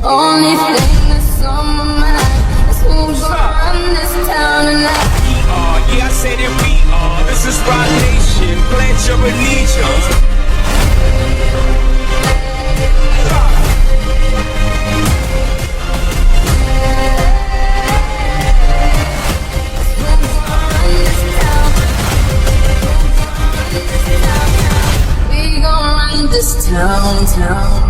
Only thing that's on my mind is who's gonna run this town tonight. We are, yeah, I say that we are. This is Rock Nation, pledge your allegiance. We gon' run this town.